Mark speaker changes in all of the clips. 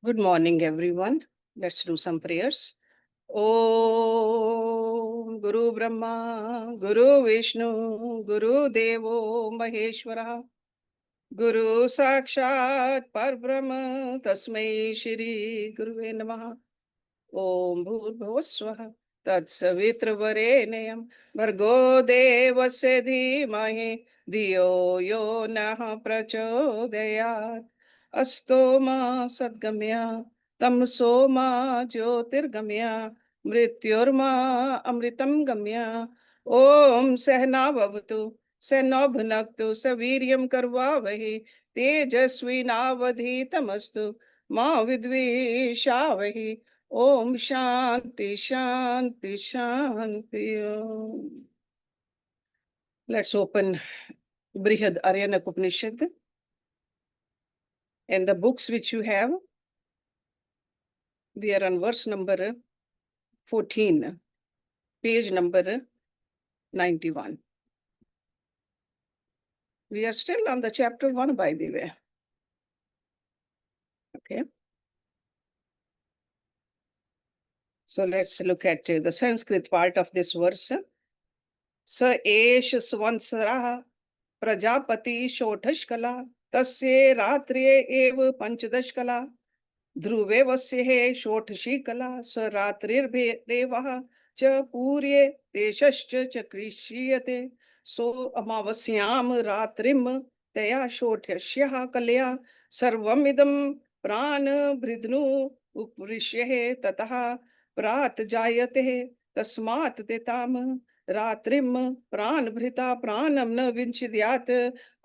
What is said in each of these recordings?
Speaker 1: Good morning, everyone. Let's do some prayers. Om Guru Brahma, Guru Vishnu, Guru Devo Maheshwara, Guru Sakshat Parbrahma, Tasmai Shri Guruve Namaha. Om Bhurбhuvah Tatsavitrvarenyam Bhargo Devasya Dhimahi Dhiyo Yo Nah Prachodayat Astoma Sadgamya Tamsoma Jyotirgamya Mrityurma Amritam Gamya Om Sehna Bhavatu Sehna Bhunaktu Saviryam Karvavahi Tejasvi Navadhitamastu Ma Vidvishavahi Om Shanti Shanti Shanti Om. Let's open Brihadaranyaka Upanishad and the books which you have. We are on verse number 14, page number 91. We are still on the chapter 1, by the way. Okay. So let's look at the Sanskrit part of this verse. Sa esh svansara prajapati shothashkala tasye ratriye ev panchadashkala Dhruve वस्य हे षोठशी कला स रात्रिर्भेदेवः च पूर्ये देशश्च च कृष्यते सो अमावस्याम रात्रिम तया षोठस्यः कलया सर्वमिदं प्राणभृद्नु उपरिष्ये ततः प्रात जायते तस्मात् तेताम रात्रिम प्राणभृता प्राणं न विंचिद्यात्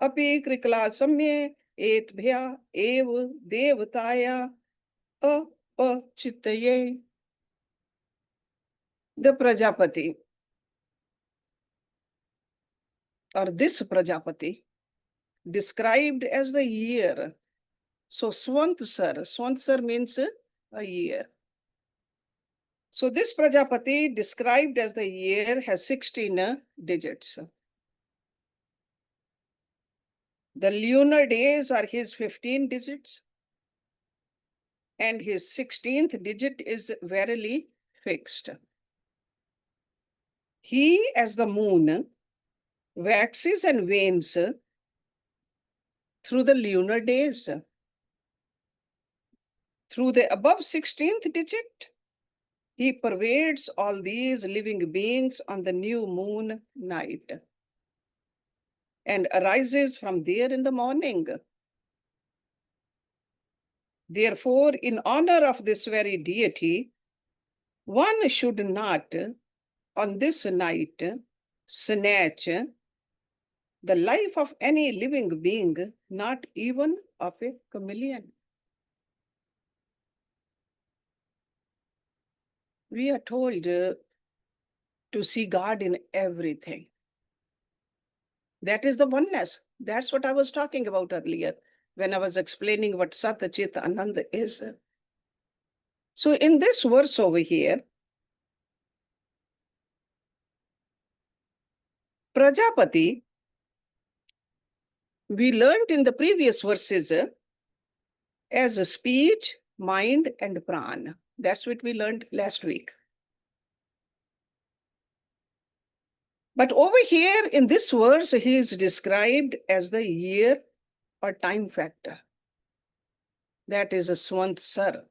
Speaker 1: अपि कृकला सम्ये एतभ्या एव देवताया apachitaye. The Prajapati, or this Prajapati, described as the year. So Swantsar means a year. So this Prajapati, described as the year, has 16 digits. The lunar days are his 15 digits, and his 16th digit is verily fixed. He, as the moon, waxes and wanes through the lunar days. Through the above 16th digit, he pervades all these living beings on the new moon night and arises from there in the morning. Therefore, in honor of this very deity, one should not, on this night, snatch the life of any living being, not even of a chameleon. We are told to see God in everything. That is the oneness. That's what I was talking about earlier when I was explaining what Sat Chit Ananda is. So in this verse over here, Prajapati, we learned in the previous verses as a speech, mind, and pran. That's what we learned last week. But over here in this verse, he is described as the year or time factor. That is a Swantsar.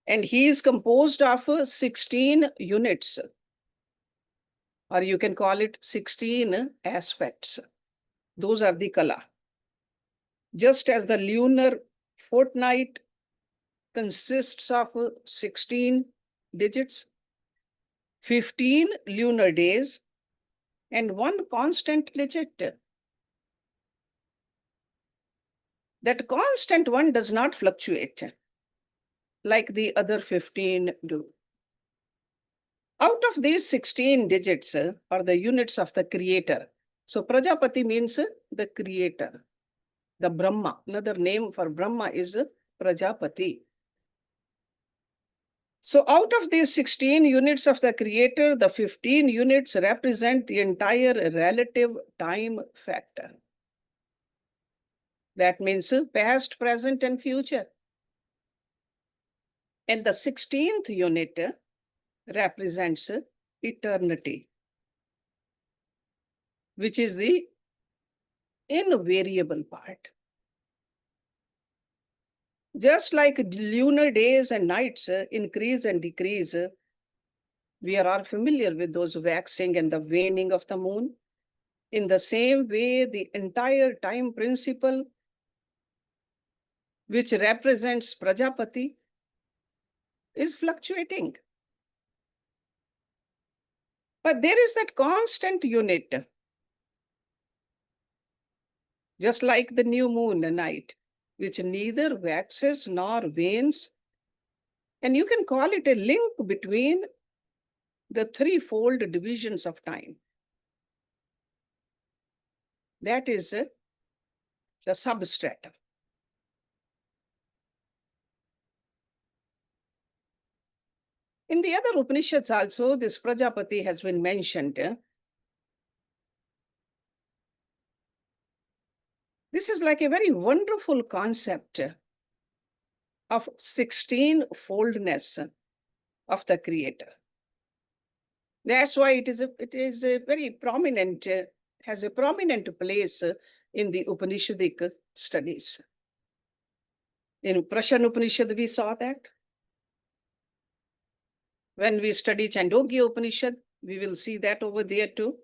Speaker 1: And he is composed of 16 units, or you can call it 16 aspects. Those are the kala. Just as the lunar fortnight consists of 16 digits, 15 lunar days, and one constant digit. That constant one does not fluctuate like the other 15 do. Out of these 16 digits are the units of the creator. So Prajapati means the creator, the Brahma. Another name for Brahma is Prajapati. So out of these 16 units of the creator, the 15 units represent the entire relative time factor. That means past, present, and future. And the 16th unit represents eternity, which is the invariable part. Just like lunar days and nights increase and decrease, we are all familiar with those waxing and the waning of the moon. In the same way, the entire time principle, which represents Prajapati, is fluctuating. But there is that constant unit, just like the new moon night, which neither waxes nor wanes. And you can call it a link between the threefold divisions of time. That is the substratum. In the other Upanishads also, this Prajapati has been mentioned. This is like a very wonderful concept of 16-foldness of the Creator. That's why it is a very prominent, has a prominent place in the Upanishadic studies. In Prashan Upanishad, we saw that. When we study Chandogya Upanishad, we will see that over there too.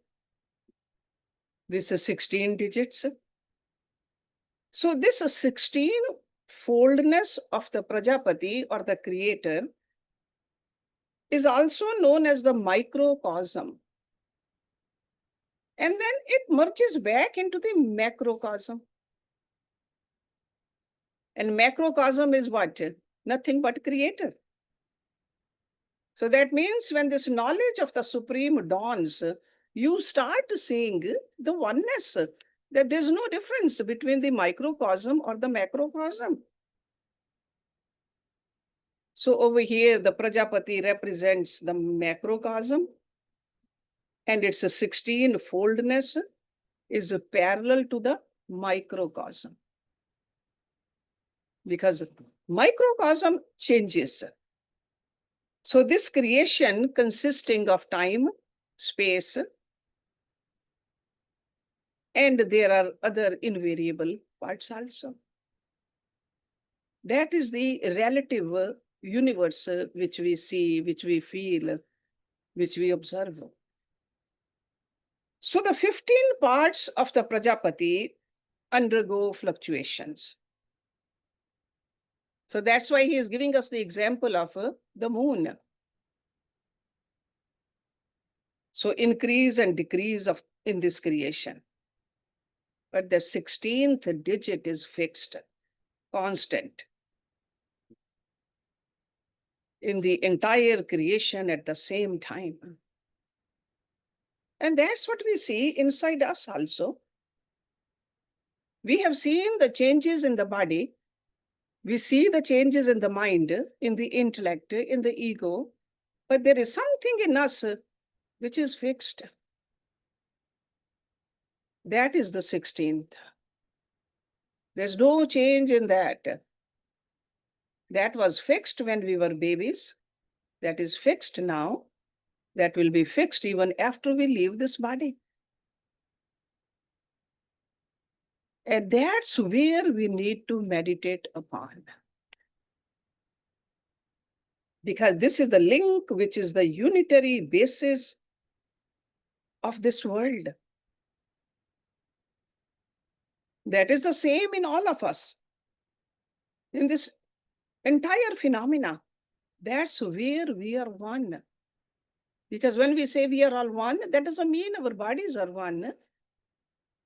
Speaker 1: This is 16 digits. So this 16-foldness of the Prajapati or the Creator is also known as the microcosm. And then it merges back into the macrocosm. And macrocosm is what? Nothing but Creator. So that means when this knowledge of the Supreme dawns, you start seeing the oneness, that there's no difference between the microcosm or the macrocosm. So over here, the Prajapati represents the macrocosm, and its 16-foldness is parallel to the microcosm. Because microcosm changes. So this creation consisting of time, space, and there are other invariable parts also. That is the relative universe which we see, which we feel, which we observe. So the 15 parts of the Prajapati undergo fluctuations. So that's why he is giving us the example of the moon. So increase and decrease in this creation. But the 16th digit is fixed, constant, in the entire creation at the same time. And that's what we see inside us also. We have seen the changes in the body. We see the changes in the mind, in the intellect, in the ego. But there is something in us which is fixed. That is the 16th. There's no change in that. That was fixed when we were babies. That is fixed now. That will be fixed even after we leave this body. And that's where we need to meditate upon. Because this is the link which is the unitary basis of this world. That is the same in all of us. In this entire phenomena, that's where we are one. Because when we say we are all one, that doesn't mean our bodies are one.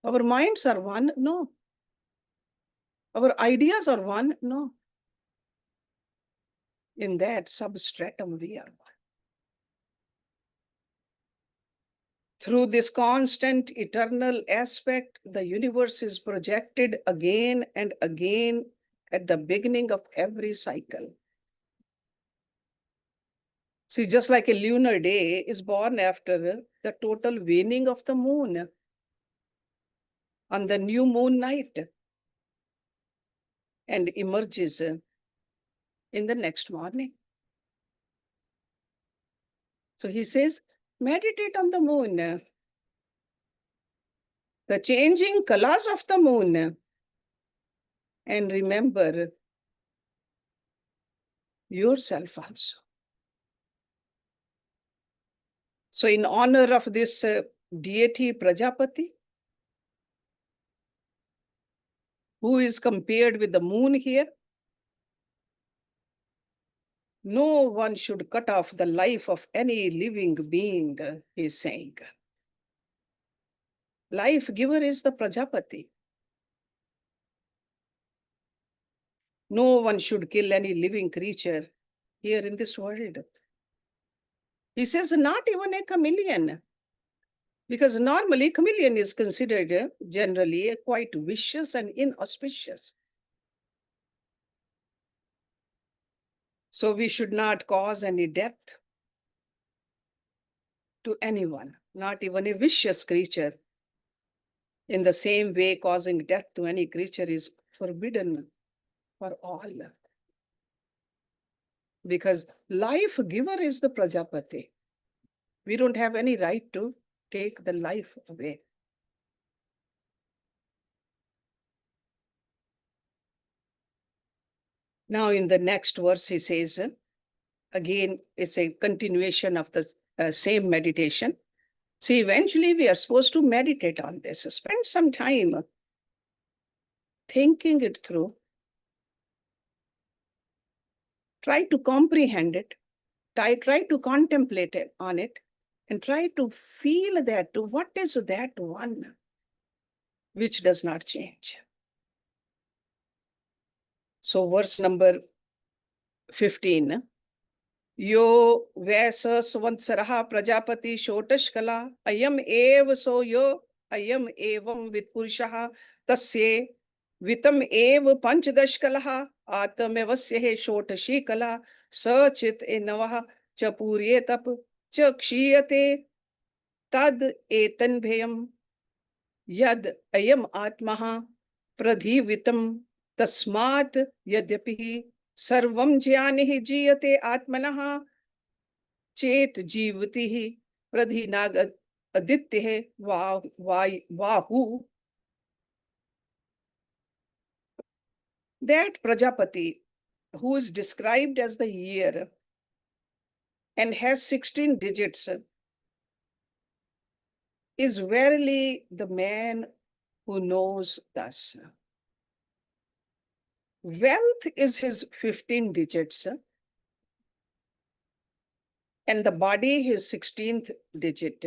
Speaker 1: Our minds are one, no. Our ideas are one, no. In that substratum, we are one. Through this constant eternal aspect, the universe is projected again and again at the beginning of every cycle. See, just like a lunar day is born after the total waning of the moon on the new moon night. and emerges in the next morning. So he says, meditate on the moon, the changing colors of the moon, and remember yourself also. So in honor of this deity Prajapati, who is compared with the moon here, no one should cut off the life of any living being, he is saying. Life giver is the Prajapati. No one should kill any living creature here in this world. He says, not even a chameleon. Because normally chameleon is considered generally quite vicious and inauspicious. So we should not cause any death to anyone, not even a vicious creature. In the same way, causing death to any creature is forbidden for all. Because life giver is the Prajapati. We don't have any right to take the life away. Now in the next verse, he says, again, it's a continuation of the same meditation. See, eventually we are supposed to meditate on this. Spend some time thinking it through. Try to comprehend it. Try to contemplate it on it. And try to feel that, what is that one which does not change? So verse number 15. Yo YSA Svansaraha Prajapati Shotashkala Ayam Ev So Yo Ayam Evam Vitpurushaha Tasye Vitam Ev Panchadashkalaha Atamevasya He Shotashikala Sachit Enavaha Chapurye Tap Chakshiyate Tad Etan Bhayam Yad Ayam Atmaha Pradhivitam Tasmat Yadyapi Sarvam Jyanihi Jiyate Atmanaha Chet Jivatihi Pradhinag Aditya Vahu. That Prajapati, who is described as the year and has 16 digits, is verily the man who knows thus. Wealth is his 15 digits, and the body his 16th digit.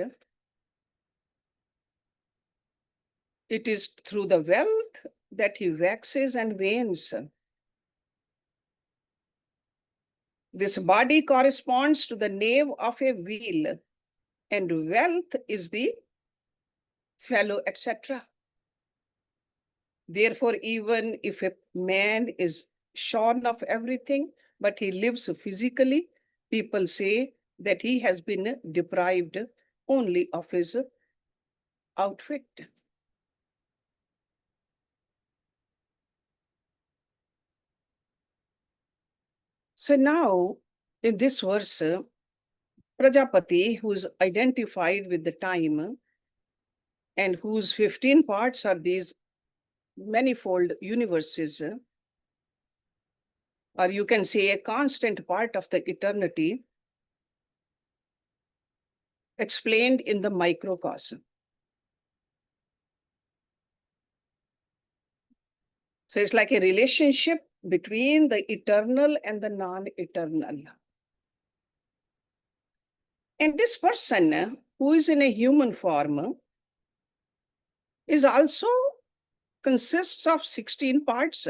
Speaker 1: It is through the wealth that he waxes and wanes. This body corresponds to the nave of a wheel, and wealth is the fellow, etc. Therefore, even if a man is shorn of everything, but he lives physically, people say that he has been deprived only of his outfit. So now, in this verse, Prajapati, who is identified with the time and whose 15 parts are these manifold universes, or you can say a constant part of the eternity, explained in the microcosm. So it's like a relationship between the eternal and the non-eternal. And this person who is in a human form is also consists of 16 parts.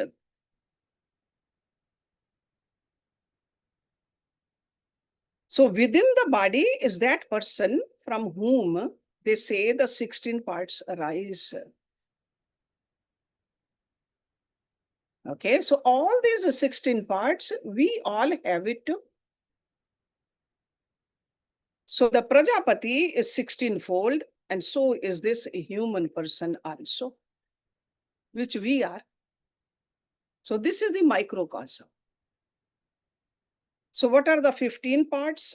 Speaker 1: So within the body is that person from whom they say the 16 parts arise. Okay, so all these 16 parts, we all have it too. So the Prajapati is 16-fold, and so is this human person also, which we are. So this is the microcosm. So what are the 15 parts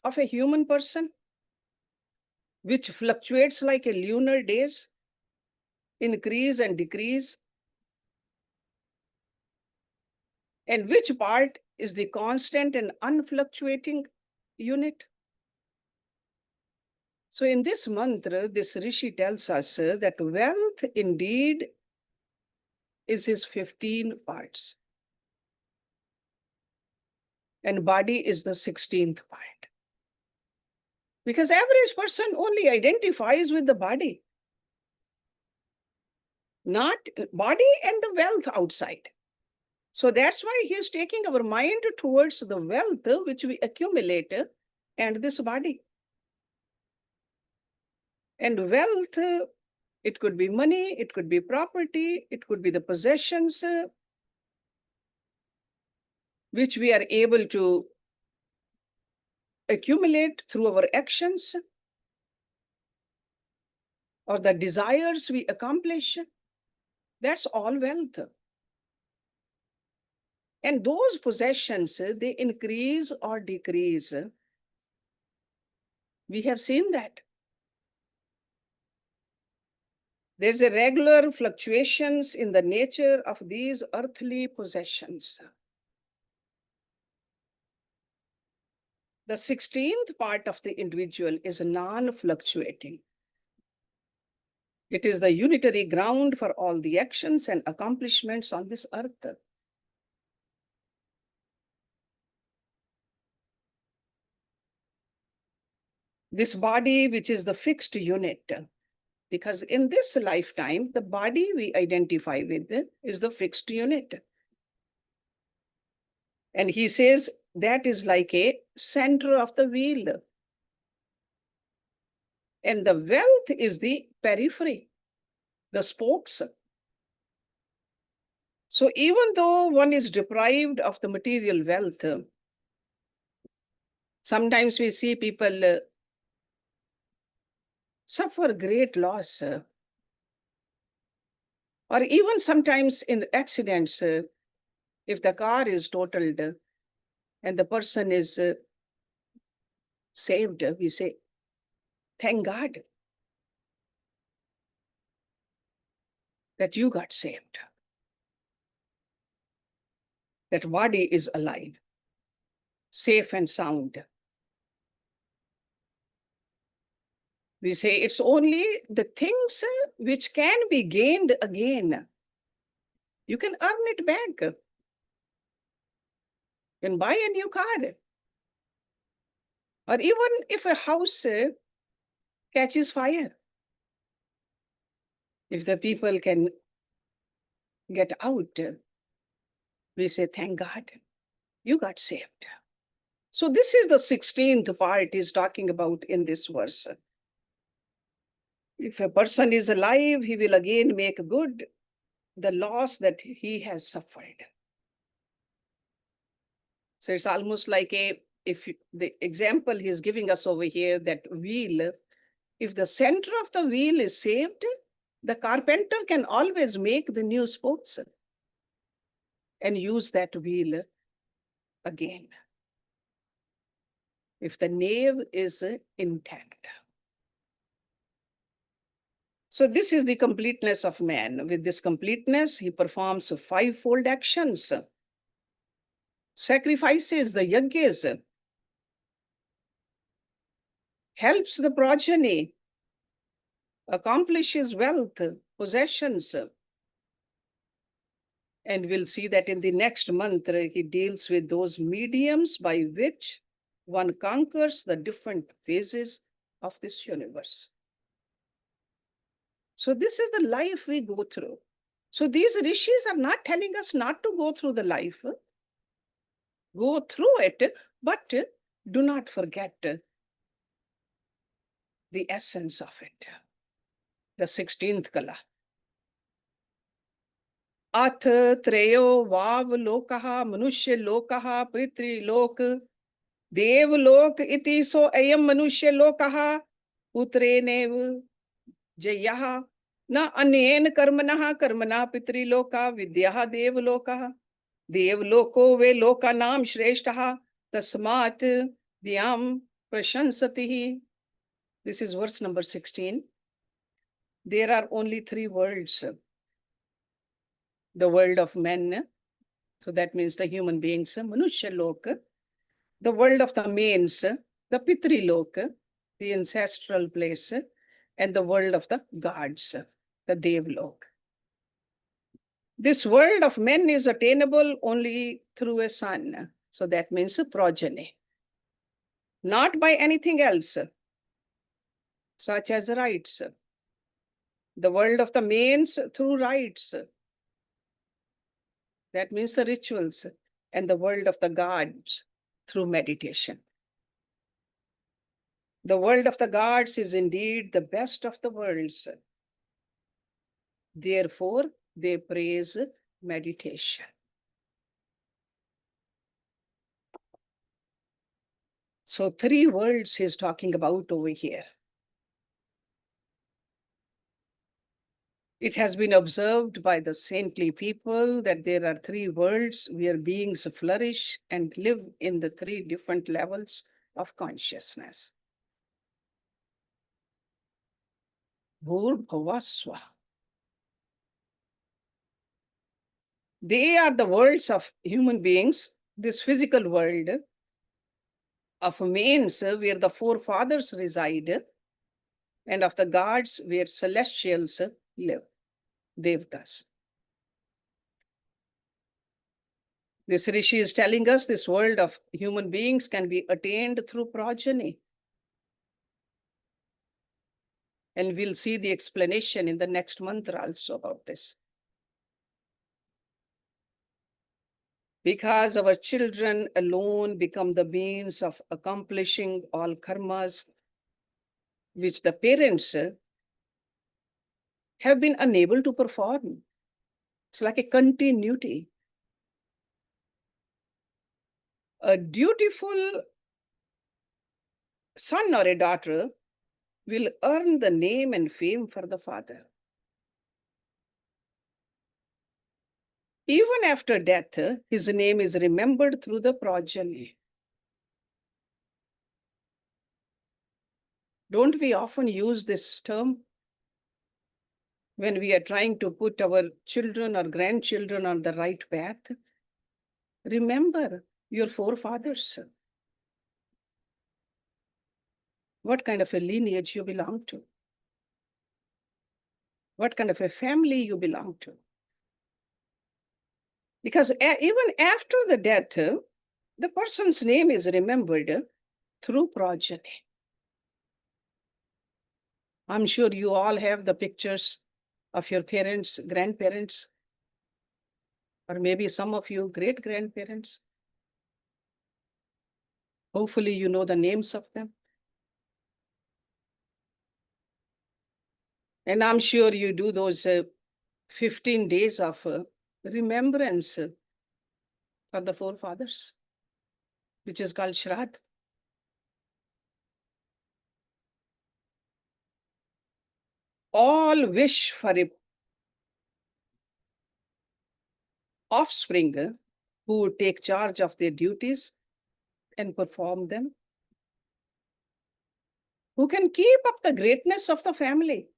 Speaker 1: of a human person, which fluctuates like a lunar days, increase and decrease? And which part is the constant and unfluctuating unit? So in this mantra, this Rishi tells us that wealth indeed is his 15 parts. And body is the 16th part. Because average person only identifies with the body, not body and the wealth outside. So that's why he is taking our mind towards the wealth which we accumulate and this body. And wealth, it could be money, it could be property, it could be the possessions which we are able to accumulate through our actions, or the desires we accomplish. That's all wealth. And those possessions, they increase or decrease. We have seen that. There's a regular fluctuations in the nature of these earthly possessions. The 16th part of the individual is non-fluctuating. It is the unitary ground for all the actions and accomplishments on this earth. This body, which is the fixed unit, because in this lifetime, the body we identify with is the fixed unit. And he says that is like a center of the wheel. And the wealth is the periphery, the spokes. So even though one is deprived of the material wealth, sometimes we see people suffer great loss. Or even sometimes in accidents, if the car is totaled and the person is saved, we say, thank God that you got saved. That body is alive, safe and sound. We say it's only the things which can be gained again. You can earn it back. You can buy a new car. Or even if a house catches fire, if the people can get out, we say, thank God, you got saved. So this is the 16th part he's talking about in this verse. If a person is alive, he will again make good the loss that he has suffered. So it's almost like if the example he's giving us over here, that wheel, if the center of the wheel is saved, the carpenter can always make the new spokes and use that wheel again, if the nave is intact. So this is the completeness of man. With this completeness, he performs 5-fold actions, sacrifices the yajnas, helps the progeny, accomplishes wealth, possessions. And we'll see that in the next mantra, he deals with those mediums by which one conquers the different phases of this universe. So this is the life we go through. So these rishis are not telling us not to go through the life. Go through it, but do not forget the essence of it. The 16th kala. Ath treyo vav lokaha manushya lokaha pritri lok dev lok iti so ayam manushya lokaha utrenev jayaha Na anyen karmanaha karmana pitriloka vidyaha devloka. Devloko ve lokanam shreshtaha tasmat dhyam prashansatihi. This is verse number 16. There are only three worlds. The world of men, so that means the human beings, Manushya Loka. The world of the mains, the Pitri Loka, the ancestral place, and the world of the gods, the Devlok. This world of men is attainable only through a son. So that means a progeny. Not by anything else, such as rites. The world of the mains through rites. That means the rituals. And the world of the gods through meditation. The world of the gods is indeed the best of the worlds. Therefore, they praise meditation. So three worlds he's talking about over here. It has been observed by the saintly people that there are three worlds where beings flourish and live in the three different levels of consciousness. Bhurbhuvaswa. They are the worlds of human beings, this physical world of mains where the forefathers reside, and of the gods where celestials live, devtas. This Rishi is telling us this world of human beings can be attained through progeny. And we'll see the explanation in the next mantra also about this. Because our children alone become the means of accomplishing all karmas which the parents have been unable to perform. It's like a continuity. A dutiful son or a daughter will earn the name and fame for the father. Even after death, his name is remembered through the progeny. Don't we often use this term when we are trying to put our children or grandchildren on the right path? Remember your forefathers. What kind of a lineage you belong to? What kind of a family you belong to? Because even after the death, the person's name is remembered through progeny. I'm sure you all have the pictures of your parents, grandparents, or maybe some of you great-grandparents. Hopefully you know the names of them. And I'm sure you do those 15 days of remembrance for the forefathers, which is called Shraddh. All wish for a offspring who would take charge of their duties and perform them, who can keep up the greatness of the family.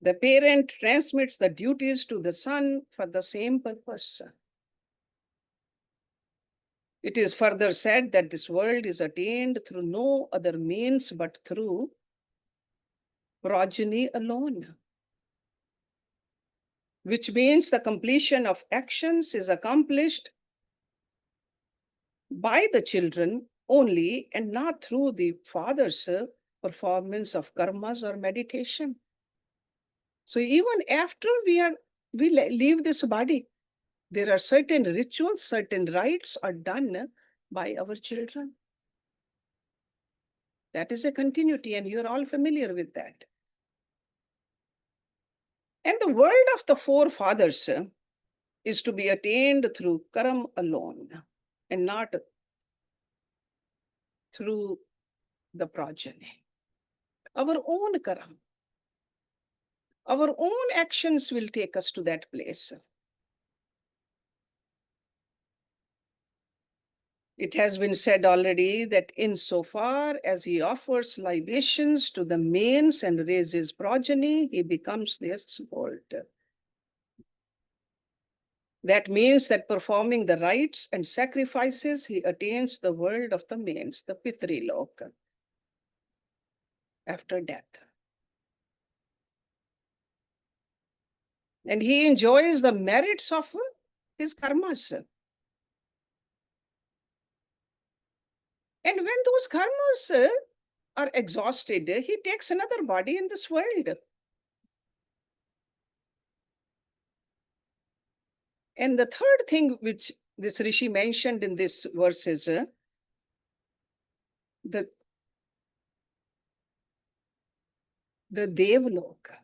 Speaker 1: The parent transmits the duties to the son for the same purpose. It is further said that this world is attained through no other means but through progeny alone, which means the completion of actions is accomplished by the children only and not through the father's performance of karmas or meditation. So even after we leave this body, there are certain rituals, certain rites are done by our children. That is a continuity, and you're all familiar with that. And the world of the forefathers is to be attained through karam alone and not through the progeny. Our own karma, our own actions will take us to that place. It has been said already that insofar as he offers libations to the manes and raises progeny, he becomes their support. That means that performing the rites and sacrifices, he attains the world of the manes, the Pitri-loka, after death. And he enjoys the merits of his karmas. And when those karmas are exhausted, he takes another body in this world. And the third thing which this Rishi mentioned in this verse is the Devloka,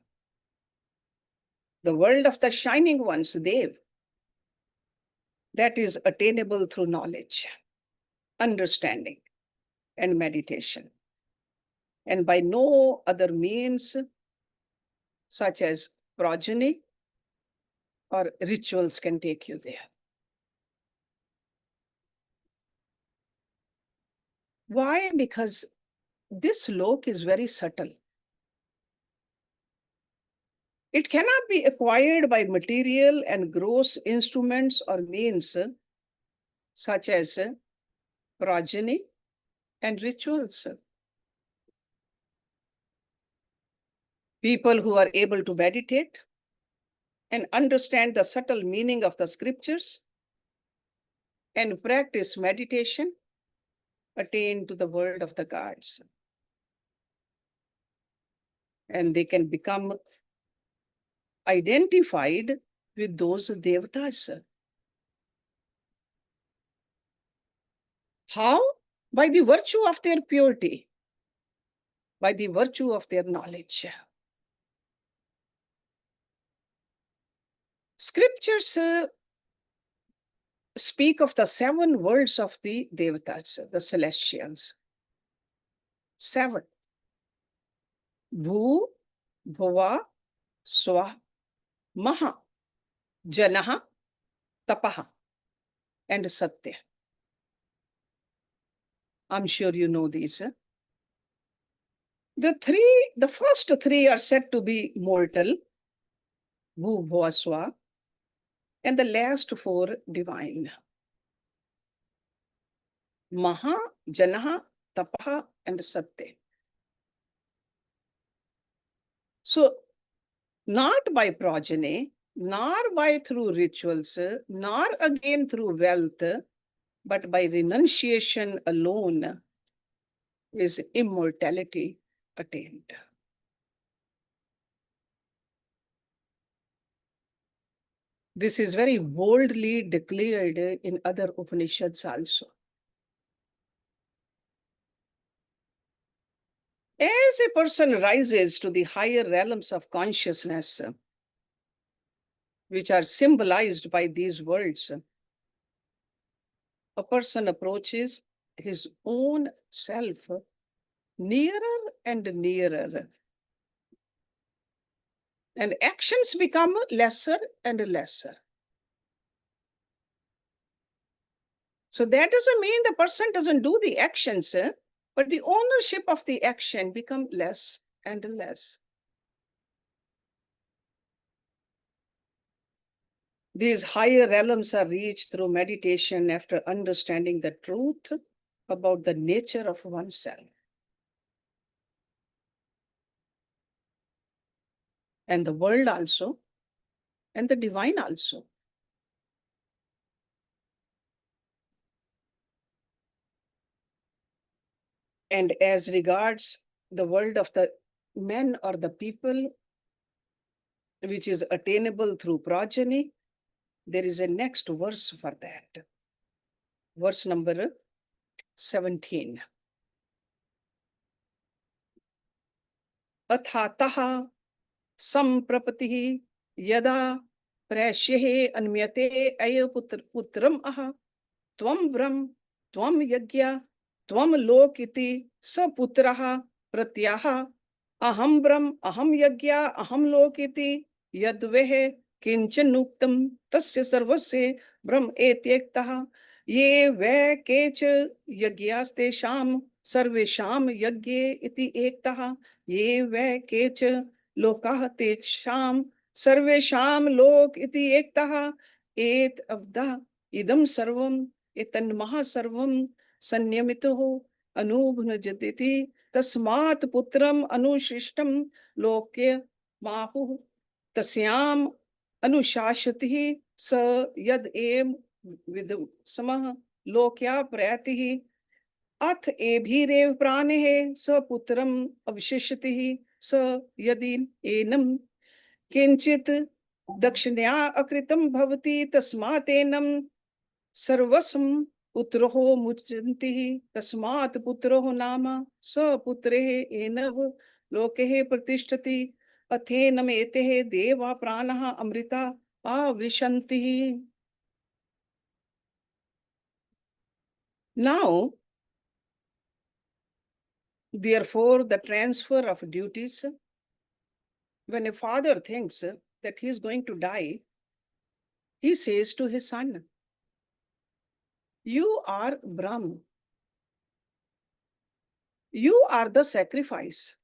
Speaker 1: the world of the shining ones, Dev, that is attainable through knowledge, understanding, and meditation. And by no other means, such as progeny or rituals, can take you there. Why? Because this lok is very subtle. It cannot be acquired by material and gross instruments or means such as progeny and rituals. People who are able to meditate and understand the subtle meaning of the scriptures and practice meditation attain to the world of the gods. And they can become identified with those devatas. How? By the virtue of their purity, by the virtue of their knowledge. Scriptures speak of the 7 worlds of the devatas, the celestials. 7. Bhu, Bhuva, Swa, Maha, Janaha, Tapaha, and Satya. I'm sure you know these. The first 3 are said to be mortal, Bhu, Bhuva, Swa, and the last 4 divine. Maha, Janaha, Tapaha, and Satya. So, not by progeny, nor by through rituals, nor again through wealth, but by renunciation alone is immortality attained. This is very boldly declared in other Upanishads also. As a person rises to the higher realms of consciousness, which are symbolized by these words, a person approaches his own self nearer and nearer. And actions become lesser and lesser. So that doesn't mean the person doesn't do the actions, but the ownership of the action becomes less and less. These higher realms are reached through meditation after understanding the truth about the nature of oneself. And the world also, and the divine also. And as regards the world of the men or the people, which is attainable through progeny, there is a next verse for that. Verse number 17. Athataha samprapatihi yada prashyehe anmyate aya putram aha tvam brahm tvam yagya tvam lok iti saputraha pratyaha aham brahm, aham yagya, aham lokiti, yadveh किंचनुक्तम तस्य सर्वस्य ब्रह्म एत्येकतः ये वै केच यज्ञास्तेषां सर्वेषां यज्ञे इति एकतः ये वै केच लोकाः तेषां सर्वेषां लोक इति एकतः एत अवधा इदं सर्वं एतन्मः सर्वं संयमितः अनुभुनजति तस्मात् पुत्रम अनुशिष्टम लोके माहुः तस्याम अनुशासति स यद एम विदसमः लोक्या प्रयाति अथ एभिरेव प्राणे स पुत्रम अवशिष्यति स यदि एनम किंचित दक्षिणया अकृतं भवति तस्मातेनं सर्वस्वं पुत्रो मुच्यन्ति तस्मात् पुत्रो नाम स पुत्रेः एनव लोके प्रतिष्ठति अथेनमेतेः देवा प्राणः Amrita आविशन्ति. Now, therefore, the transfer of duties, when a father thinks that he is going to die, he says to his son, you are Brahman. You are the sacrifice.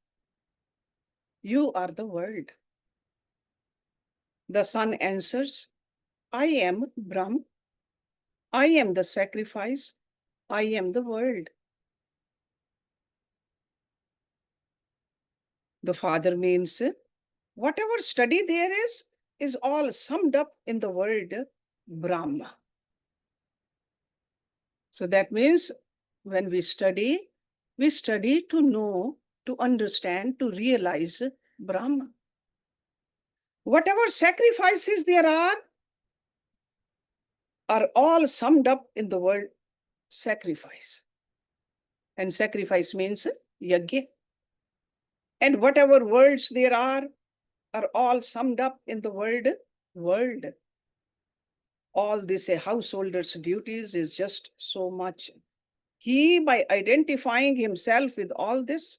Speaker 1: You are the world. The son answers, I am Brahman. I am the sacrifice. I am the world. The father means whatever study there is all summed up in the word Brahma. So that means when we study to know, to understand, to realize Brahma. Whatever sacrifices there are all summed up in the word sacrifice. And sacrifice means yajna. And whatever words there are all summed up in the word world. All this a householder's duties is just so much. He, by identifying himself with all this,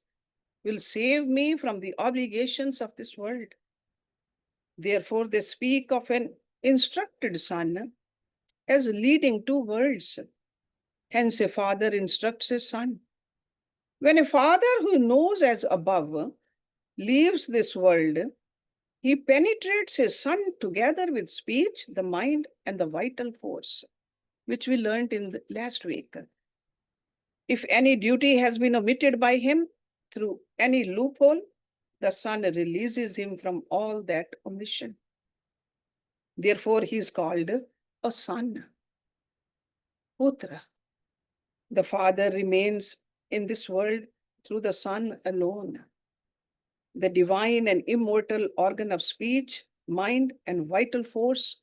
Speaker 1: will save me from the obligations of this world. Therefore, they speak of an instructed son as leading two worlds. Hence, a father instructs his son. When a father who knows as above leaves this world, he penetrates his son together with speech, the mind, and the vital force, which we learned in the last week. If any duty has been omitted by him through any loophole, the son releases him from all that omission. Therefore, he is called a son, Putra. The father remains in this world through the son alone. The divine and immortal organ of speech, mind, and vital force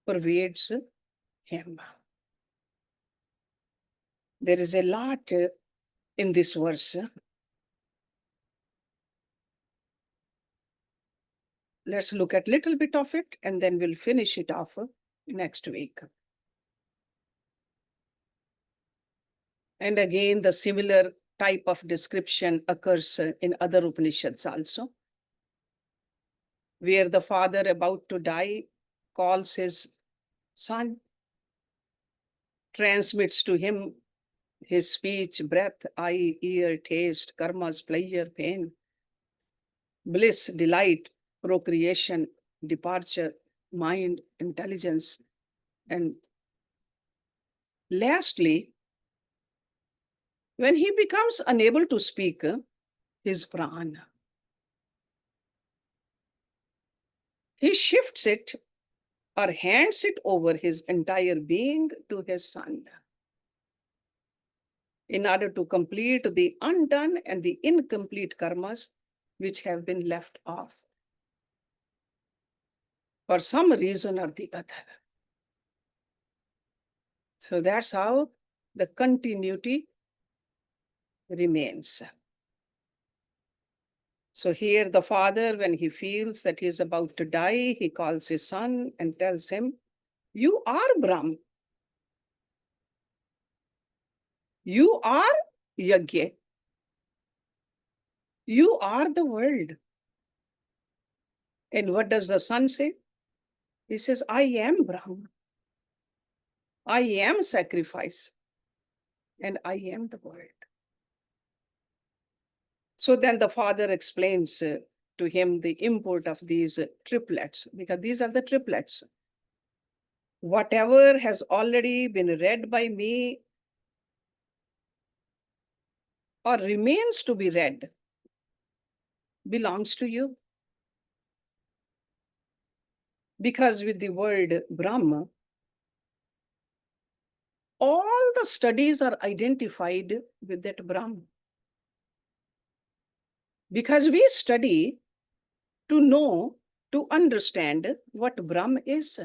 Speaker 1: pervades him. There is a lot in this verse. Let's look at a little bit of it and then we'll finish it off next week. And again, the similar type of description occurs in other Upanishads also, where the father about to die calls his son, transmits to him his speech, breath, eye, ear, taste, karmas, pleasure, pain, bliss, delight, procreation, departure, mind, intelligence, and lastly, when he becomes unable to speak, his prana, he shifts it or hands it over his entire being to his son in order to complete the undone and the incomplete karmas which have been left off for some reason or the other. So that's how the continuity remains. So here the father, when he feels that he is about to die, he calls his son and tells him, you are Brahman. You are Yajna. You are the world. And what does the son say? He says, I am Brahman. I am sacrifice. And I am the world. So then the father explains to him the import of these triplets, because these are the triplets. Whatever has already been read by me or remains to be read belongs to you. Because with the word Brahma, all the studies are identified with that Brahma. Because we study to know, to understand what Brahma is.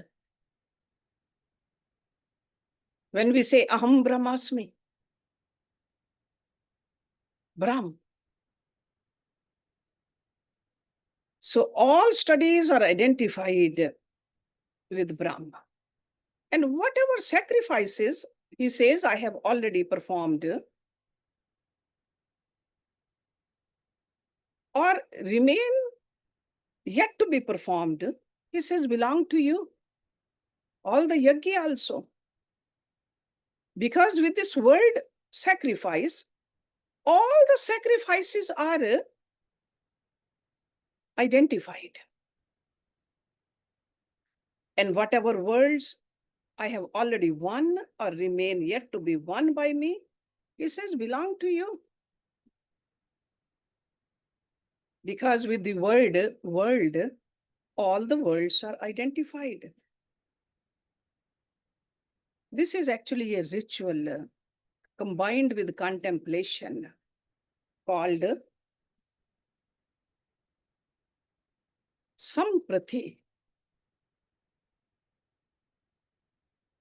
Speaker 1: When we say Aham Brahmasmi, Brahma. So all studies are identified with Brahma. And whatever sacrifices, he says, I have already performed or remain yet to be performed, he says, belong to you. All the yajna also. Because with this word sacrifice, all the sacrifices are identified. And whatever worlds I have already won or remain yet to be won by me, he says, belong to you. Because with the word world, all the worlds are identified. This is actually a ritual combined with contemplation called Samprati.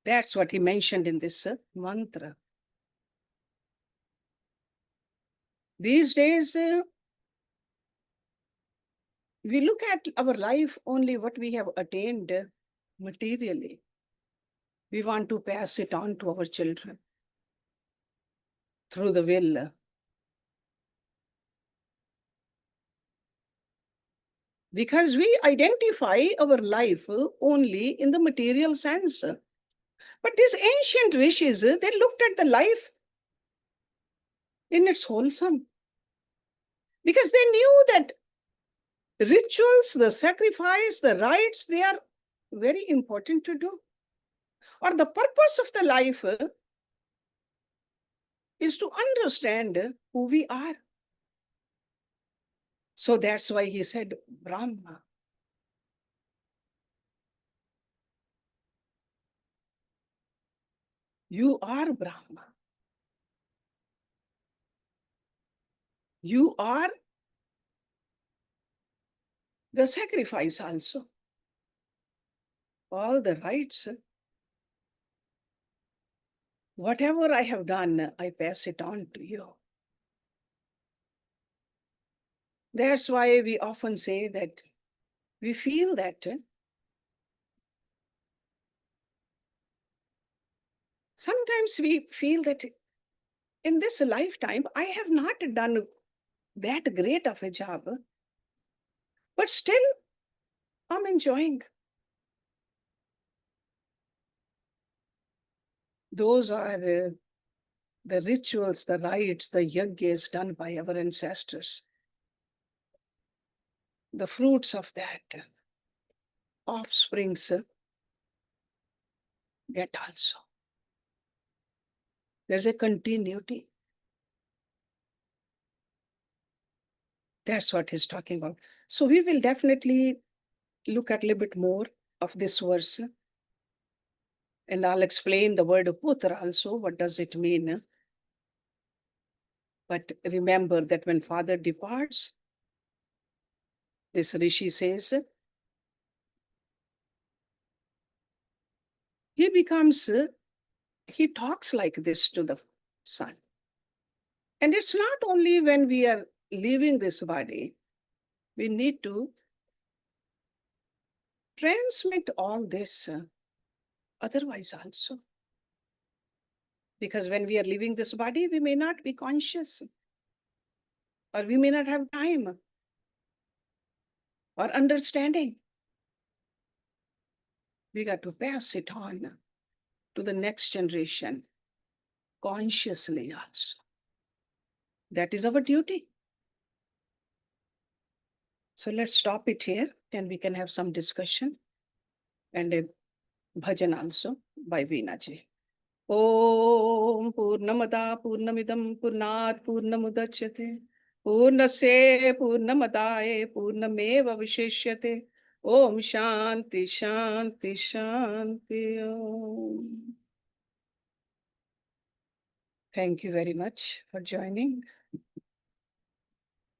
Speaker 1: That's what he mentioned in this mantra. These days, we look at our life only what we have attained materially. We want to pass it on to our children through the will. Because we identify our life only in the material sense. But these ancient rishis, they looked at the life in its wholesome. Because they knew that rituals, the sacrifice, the rites, they are very important to do. Or the purpose of the life is to understand who we are. So that's why he said, Brahma. You are Brahma. You are the sacrifice also. All the rites. Whatever I have done, I pass it on to you. That's why we often say that we feel that sometimes we feel that in this lifetime, I have not done that great of a job, but still I'm enjoying. Those are the rituals, the rites, the yajnas done by our ancestors. The fruits of that offsprings get also. There's a continuity. That's what he's talking about. So we will definitely look at a little bit more of this verse. And I'll explain the word putra also. What does it mean? But remember that when father departs, this rishi says, he talks like this to the son. And it's not only when we are leaving this body, we need to transmit all this otherwise also. Because when we are leaving this body, we may not be conscious or we may not have time or understanding. We got to pass it on to the next generation consciously also. That is our duty. So let's stop it here and we can have some discussion and a bhajan also by Veena ji. Om Purnamada Purnamidam Purnat Purnamudachyate Purnasya Purnamadaye Purnameva Vishishyate. Om Shanti Shanti Shanti Om. Thank you very much for joining.